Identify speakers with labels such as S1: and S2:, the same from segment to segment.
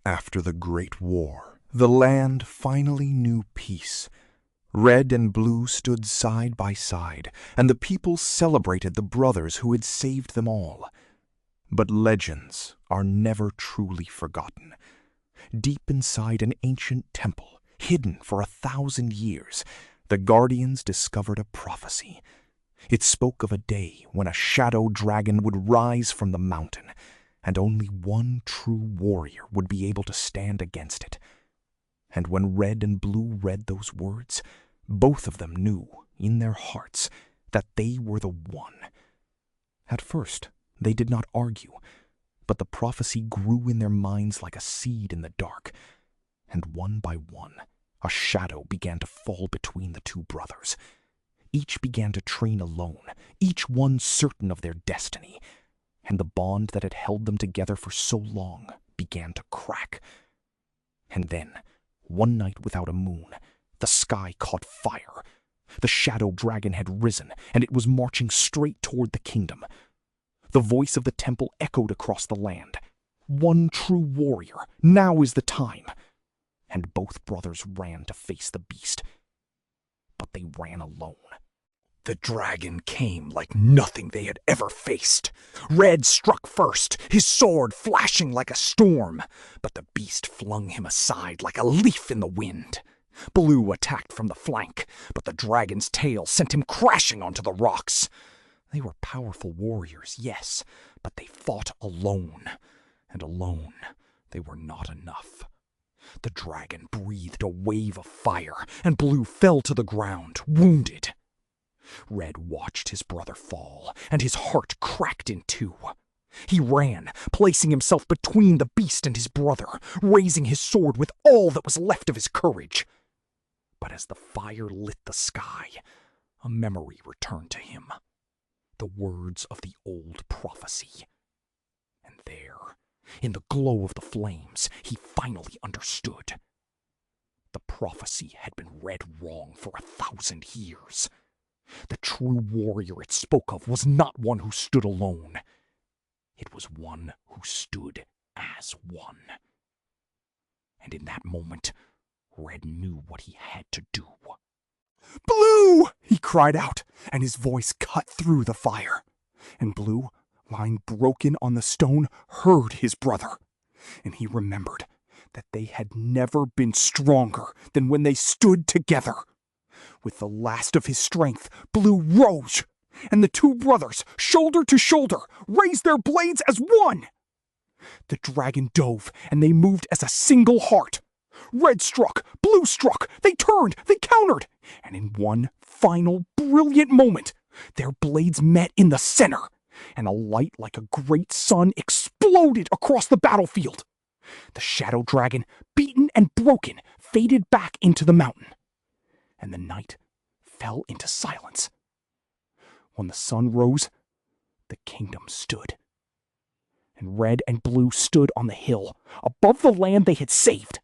S1: After the Great War, the land finally knew peace. Red and blue stood side by side, and the people celebrated the brothers who had saved them all. But legends are never truly forgotten. Deep inside an ancient temple, hidden for 1,000 years, the Guardians discovered a prophecy. It spoke of a day when a shadow dragon would rise from the mountain, and only one true warrior would be able to stand against it. And when Red and Blue read those words, both of them knew, in their hearts, that they were the one. At first, they did not argue, but the prophecy grew in their minds like a seed in the dark, and one by one, a shadow began to fall between the two brothers. Each began to train alone, each one certain of their destiny, and the bond that had held them together for so long began to crack. And then, one night without a moon, the sky caught fire. The shadow dragon had risen, and it was marching straight toward the kingdom. The voice of the temple echoed across the land. One true warrior, now is the time. And both brothers ran to face the beast. But they ran alone. The dragon came like nothing they had ever faced. Red struck first, his sword flashing like a storm, but the beast flung him aside like a leaf in the wind. Blue attacked from the flank, but the dragon's tail sent him crashing onto the rocks. They were powerful warriors, yes, but they fought alone, and alone they were not enough. The dragon breathed a wave of fire, and Blue fell to the ground, wounded. Red watched his brother fall, and his heart cracked in two. He ran, placing himself between the beast and his brother, raising his sword with all that was left of his courage. But as the fire lit the sky, a memory returned to him. The words of the old prophecy. And there, in the glow of the flames, he finally understood. The prophecy had been read wrong for 1,000 years. The true warrior it spoke of was not one who stood alone. It was one who stood as one. And in that moment, Red knew what he had to do. "Blue!" he cried out, and his voice cut through the fire. And Blue, lying broken on the stone, heard his brother. And he remembered that they had never been stronger than when they stood together. With the last of his strength, Blue rose, and the two brothers, shoulder to shoulder, raised their blades as one. The dragon dove, and they moved as a single heart. Red struck, Blue struck, they turned, they countered, and in one final brilliant moment, their blades met in the center, and a light like a great sun exploded across the battlefield. The shadow dragon, beaten and broken, faded back into the mountain, and the night fell into silence. When the sun rose, the kingdom stood, and Red and Blue stood on the hill, above the land they had saved.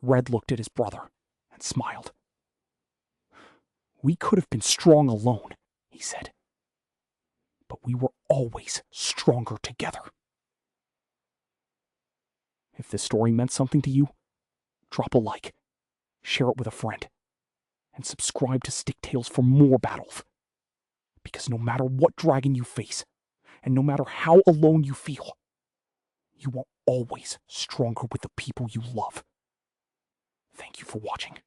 S1: Red looked at his brother and smiled. "We could have been strong alone," he said, "but we were always stronger together." If this story meant something to you, drop a like, share it with a friend, and subscribe to Sticktales for more battles. Because no matter what dragon you face, and no matter how alone you feel, you are always stronger with the people you love. Thank you for watching.